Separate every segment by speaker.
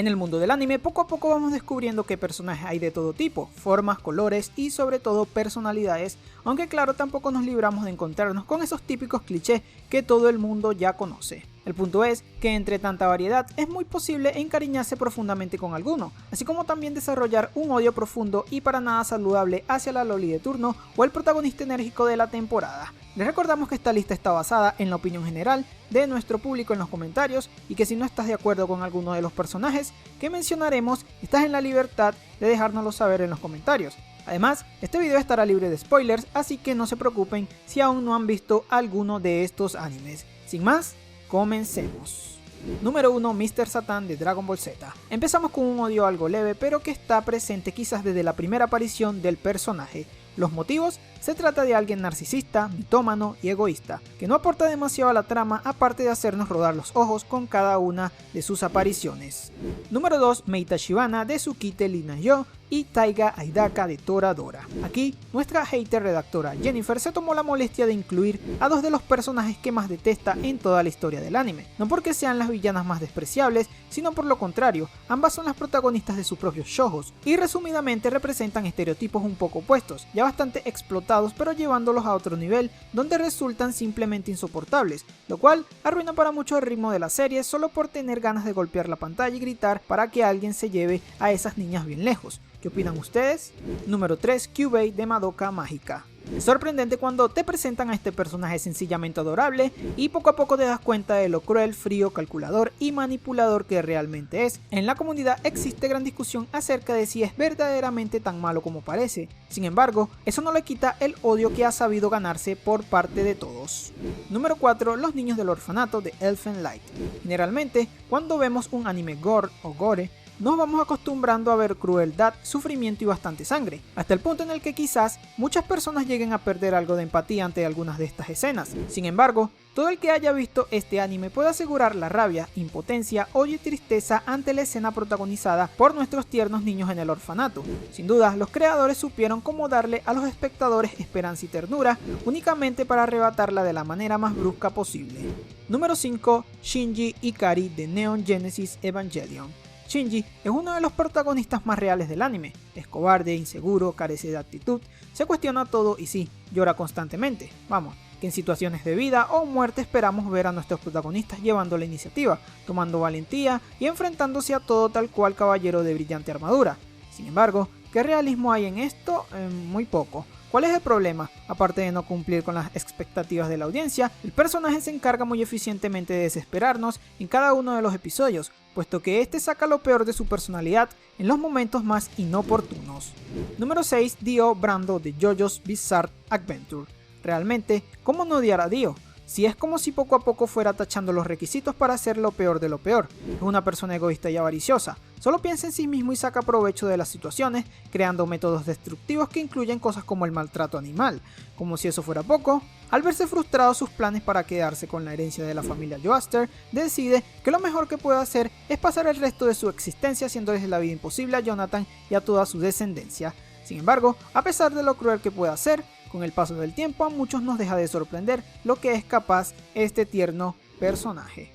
Speaker 1: En el mundo del anime, poco a poco vamos descubriendo qué personajes hay de todo tipo, formas, colores y sobre todo personalidades, aunque claro, tampoco nos libramos de encontrarnos con esos típicos clichés que todo el mundo ya conoce. El punto es que entre tanta variedad es muy posible encariñarse profundamente con alguno, así como también desarrollar un odio profundo y para nada saludable hacia la loli de turno o el protagonista enérgico de la temporada. Les recordamos que esta lista está basada en la opinión general de nuestro público en los comentarios y que si no estás de acuerdo con alguno de los personajes que mencionaremos, estás en la libertad de dejárnoslo saber en los comentarios. Además, este video estará libre de spoilers, así que no se preocupen si aún no han visto alguno de estos animes. Sin más, comencemos. Número 1. Mr. Satan de Dragon Ball Z. Empezamos con un odio algo leve, pero que está presente quizás desde la primera aparición del personaje. Los motivos: se trata de alguien narcisista, mitómano y egoísta, que no aporta demasiado a la trama aparte de hacernos rodar los ojos con cada una de sus apariciones. Número 2. Meita Shibana de Tsukite Linayo y Taiga Aidaka de Toradora. Aquí, nuestra hater redactora Jennifer se tomó la molestia de incluir a dos de los personajes que más detesta en toda la historia del anime, no porque sean las villanas más despreciables, sino por lo contrario, ambas son las protagonistas de sus propios shoujos, y resumidamente representan estereotipos un poco opuestos, ya bastante explotados pero llevándolos a otro nivel, donde resultan simplemente insoportables, lo cual arruina para mucho el ritmo de la serie solo por tener ganas de golpear la pantalla y gritar para que alguien se lleve a esas niñas bien lejos. ¿Qué opinan ustedes? Número 3. Kyubey de Madoka Mágica. Es sorprendente cuando te presentan a este personaje sencillamente adorable y poco a poco te das cuenta de lo cruel, frío, calculador y manipulador que realmente es. En la comunidad existe gran discusión acerca de si es verdaderamente tan malo como parece. Sin embargo, eso no le quita el odio que ha sabido ganarse por parte de todos. Número 4. Los niños del orfanato de Elfen Light. Generalmente, cuando vemos un anime gore o gore, nos vamos acostumbrando a ver crueldad, sufrimiento y bastante sangre, hasta el punto en el que quizás muchas personas lleguen a perder algo de empatía ante algunas de estas escenas. Sin embargo, todo el que haya visto este anime puede asegurar la rabia, impotencia, odio y tristeza ante la escena protagonizada por nuestros tiernos niños en el orfanato. Sin duda, los creadores supieron cómo darle a los espectadores esperanza y ternura únicamente para arrebatarla de la manera más brusca posible. Número 5. Shinji Ikari de Neon Genesis Evangelion. Shinji es uno de los protagonistas más reales del anime. Es cobarde, inseguro, carece de actitud, se cuestiona todo y sí, llora constantemente. Vamos, que en situaciones de vida o muerte esperamos ver a nuestros protagonistas llevando la iniciativa, tomando valentía y enfrentándose a todo tal cual caballero de brillante armadura. Sin embargo, ¿qué realismo hay en esto? Muy poco. ¿Cuál es el problema? Aparte de no cumplir con las expectativas de la audiencia, el personaje se encarga muy eficientemente de desesperarnos en cada uno de los episodios, puesto que este saca lo peor de su personalidad en los momentos más inoportunos. Número 6. Dio Brando de JoJo's Bizarre Adventure. Realmente, ¿cómo no odiar a Dio? Si es como si poco a poco fuera tachando los requisitos para hacer lo peor de lo peor. Es una persona egoísta y avariciosa. Solo piensa en sí mismo y saca provecho de las situaciones, creando métodos destructivos que incluyen cosas como el maltrato animal. Como si eso fuera poco, al verse frustrados sus planes para quedarse con la herencia de la familia Joestar, decide que lo mejor que puede hacer es pasar el resto de su existencia haciéndoles la vida imposible a Jonathan y a toda su descendencia. Sin embargo, a pesar de lo cruel que pueda ser, con el paso del tiempo a muchos nos deja de sorprender lo que es capaz este tierno personaje.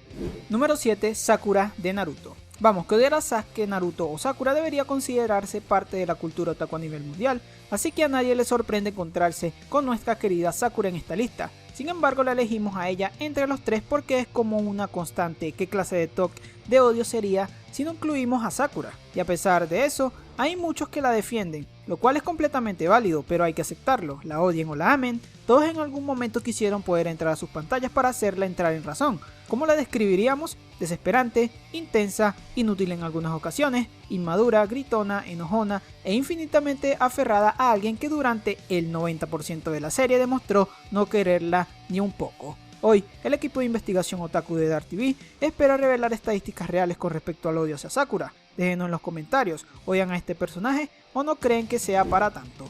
Speaker 1: Número 7. Sakura de Naruto. Vamos, que odiar a Sasuke, Naruto o Sakura debería considerarse parte de la cultura otaku a nivel mundial, así que a nadie le sorprende encontrarse con nuestra querida Sakura en esta lista. Sin embargo, la elegimos a ella entre los tres porque es como una constante. ¿Qué clase de toque de odio sería si no incluimos a Sakura? Y a pesar de eso, hay muchos que la defienden, lo cual es completamente válido, pero hay que aceptarlo. La odien o la amen, todos en algún momento quisieron poder entrar a sus pantallas para hacerla entrar en razón. ¿Cómo la describiríamos? Desesperante, intensa, inútil en algunas ocasiones, inmadura, gritona, enojona e infinitamente aferrada a alguien que durante el 90% de la serie demostró no quererla ni un poco. Hoy, el equipo de investigación Otaku de Dart TV espera revelar estadísticas reales con respecto al odio hacia Sakura. Déjenos en los comentarios, ¿odian a este personaje o no creen que sea para tanto?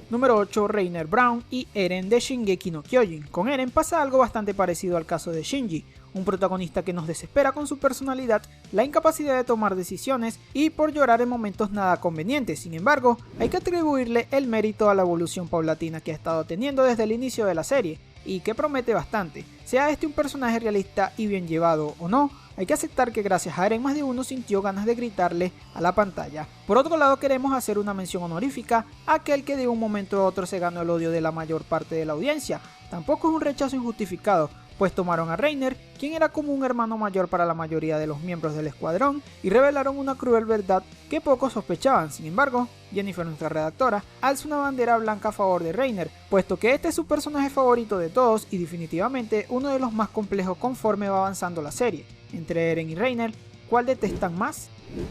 Speaker 1: Número 8. Reiner Brown y Eren de Shingeki no Kyojin. Con Eren pasa algo bastante parecido al caso de Shinji, un protagonista que nos desespera con su personalidad, la incapacidad de tomar decisiones y por llorar en momentos nada convenientes. Sin embargo, hay que atribuirle el mérito a la evolución paulatina que ha estado teniendo desde el inicio de la serie, y que promete bastante. Sea este un personaje realista y bien llevado o no, hay que aceptar que gracias a Eren más de uno sintió ganas de gritarle a la pantalla. Por otro lado, queremos hacer una mención honorífica a aquel que de un momento a otro se ganó el odio de la mayor parte de la audiencia. Tampoco es un rechazo injustificado, pues tomaron a Reiner, quien era como un hermano mayor para la mayoría de los miembros del escuadrón, y revelaron una cruel verdad que pocos sospechaban. Sin embargo, Jennifer, nuestra redactora, alza una bandera blanca a favor de Reiner, puesto que este es su personaje favorito de todos y definitivamente uno de los más complejos conforme va avanzando la serie. Entre Eren y Reiner, ¿cuál detestan más?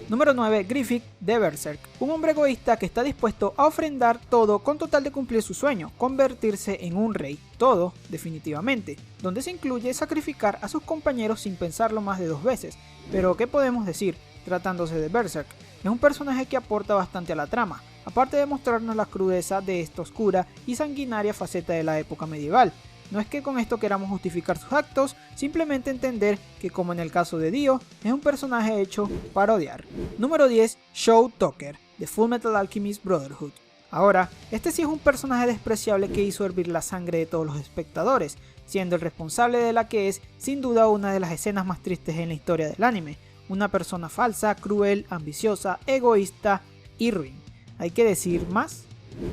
Speaker 1: Número 9. Griffith de Berserk. Un hombre egoísta que está dispuesto a ofrendar todo con total de cumplir su sueño, convertirse en un rey. Todo, definitivamente, donde se incluye sacrificar a sus compañeros sin pensarlo más de 2 veces. Pero ¿qué podemos decir tratándose de Berserk? Es un personaje que aporta bastante a la trama, aparte de mostrarnos la crudeza de esta oscura y sanguinaria faceta de la época medieval. No es que con esto queramos justificar sus actos, simplemente entender que, como en el caso de Dio, es un personaje hecho para odiar. Número 10. Shou Tucker, de Fullmetal Alchemist Brotherhood. Ahora, este sí es un personaje despreciable que hizo hervir la sangre de todos los espectadores, siendo el responsable de la que es, sin duda, una de las escenas más tristes en la historia del anime. Una persona falsa, cruel, ambiciosa, egoísta y ruin. ¿Hay que decir más?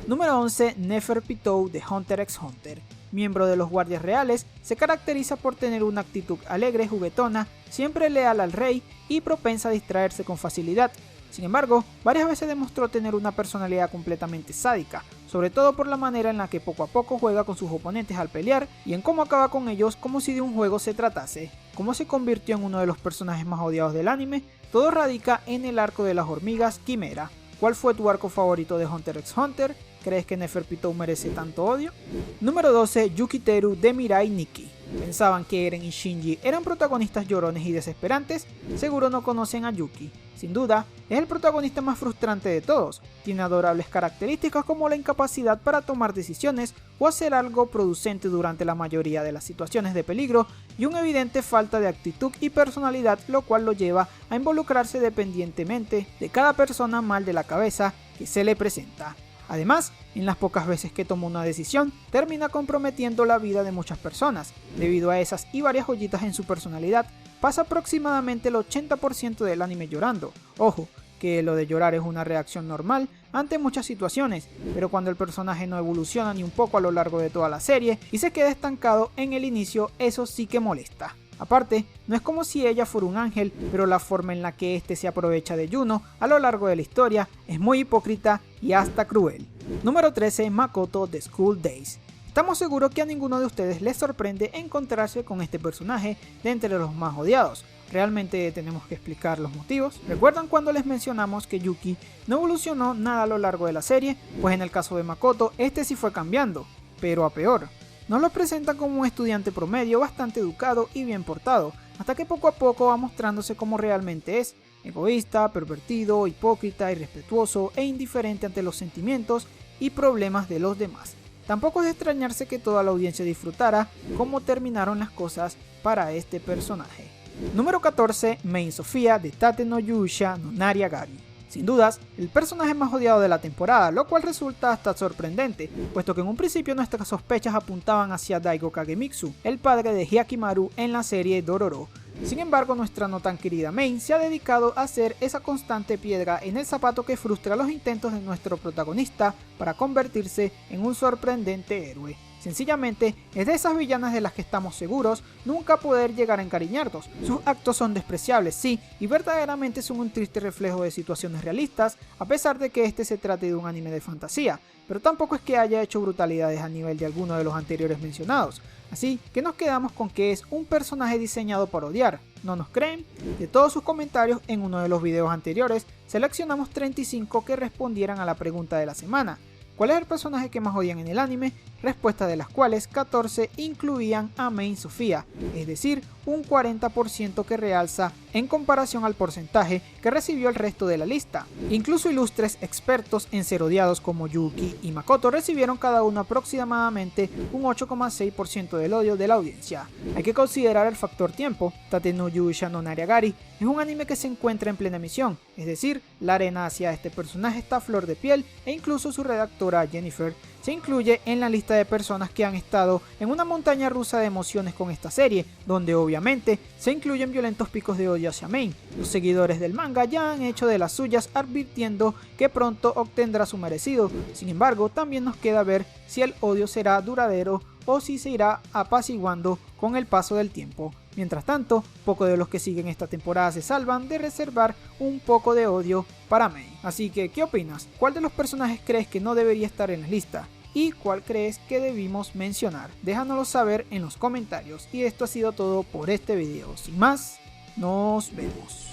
Speaker 1: Número 11. Neferpitou de Hunter x Hunter. Miembro de los guardias reales, se caracteriza por tener una actitud alegre, juguetona, siempre leal al rey y propensa a distraerse con facilidad. Sin embargo, varias veces demostró tener una personalidad completamente sádica, sobre todo por la manera en la que poco a poco juega con sus oponentes al pelear y en cómo acaba con ellos como si de un juego se tratase. Cómo se convirtió en uno de los personajes más odiados del anime, todo radica en el arco de las hormigas Quimera. ¿Cuál fue tu arco favorito de Hunter x Hunter? ¿Crees que Neferpitou merece tanto odio? Número 12. Yukiteru de Mirai Nikki. ¿Pensaban que Eren y Shinji eran protagonistas llorones y desesperantes? Seguro no conocen a Yuki. Sin duda, es el protagonista más frustrante de todos. Tiene adorables características como la incapacidad para tomar decisiones o hacer algo producente durante la mayoría de las situaciones de peligro y una evidente falta de actitud y personalidad, lo cual lo lleva a involucrarse dependientemente de cada persona mal de la cabeza que se le presenta. Además, en las pocas veces que toma una decisión, termina comprometiendo la vida de muchas personas. Debido a esas y varias joyitas en su personalidad, pasa aproximadamente el 80% del anime llorando. Ojo, que lo de llorar es una reacción normal ante muchas situaciones, pero cuando el personaje no evoluciona ni un poco a lo largo de toda la serie y se queda estancado en el inicio, eso sí que molesta. Aparte, no es como si ella fuera un ángel, pero la forma en la que este se aprovecha de Yuno a lo largo de la historia es muy hipócrita y hasta cruel. Número 13. Makoto de School Days. Estamos seguros que a ninguno de ustedes les sorprende encontrarse con este personaje de entre los más odiados. ¿Realmente tenemos que explicar los motivos? ¿Recuerdan cuando les mencionamos que Yuki no evolucionó nada a lo largo de la serie? Pues en el caso de Makoto, este sí fue cambiando, pero a peor. Nos lo presentan como un estudiante promedio bastante educado y bien portado, hasta que poco a poco va mostrándose como realmente es, egoísta, pervertido, hipócrita, irrespetuoso e indiferente ante los sentimientos y problemas de los demás. Tampoco es de extrañarse que toda la audiencia disfrutara cómo terminaron las cosas para este personaje. Número 14. Main Sofía de Tate no Yusha no Nariagari. Sin dudas, el personaje más odiado de la temporada, lo cual resulta hasta sorprendente, puesto que en un principio nuestras sospechas apuntaban hacia Daigo Kagemitsu, el padre de Hyakimaru en la serie Dororo. Sin embargo, nuestra no tan querida Main se ha dedicado a ser esa constante piedra en el zapato que frustra los intentos de nuestro protagonista para convertirse en un sorprendente héroe. Sencillamente, es de esas villanas de las que estamos seguros nunca poder llegar a encariñarnos. Sus actos son despreciables, sí, y verdaderamente son un triste reflejo de situaciones realistas, a pesar de que este se trate de un anime de fantasía, pero tampoco es que haya hecho brutalidades a nivel de alguno de los anteriores mencionados. Así que nos quedamos con que es un personaje diseñado para odiar. ¿No nos creen? De todos sus comentarios en uno de los videos anteriores, seleccionamos 35 que respondieran a la pregunta de la semana. ¿Cuál es el personaje que más odian en el anime? Respuesta de las cuales 14 incluían a Main Sofía, es decir, un 40% que realza en comparación al porcentaje que recibió el resto de la lista. Incluso ilustres expertos en ser odiados como Yuki y Makoto recibieron cada uno aproximadamente un 8,6% del odio de la audiencia. Hay que considerar el factor tiempo. Tate no Yusha no Nariagari es un anime que se encuentra en plena emisión, es decir, la arena hacia este personaje está a flor de piel e incluso su redactora Jennifer se incluye en la lista de personas que han estado en una montaña rusa de emociones con esta serie, donde obviamente se incluyen violentos picos de odio hacia Main. Los seguidores del manga ya han hecho de las suyas advirtiendo que pronto obtendrá su merecido. Sin embargo, también nos queda ver si el odio será duradero o si se irá apaciguando con el paso del tiempo. Mientras tanto, pocos de los que siguen esta temporada se salvan de reservar un poco de odio para Mei. Así que, ¿qué opinas? ¿Cuál de los personajes crees que no debería estar en la lista? ¿Y cuál crees que debimos mencionar? Déjanoslo saber en los comentarios. Y esto ha sido todo por este video. Sin más, nos vemos.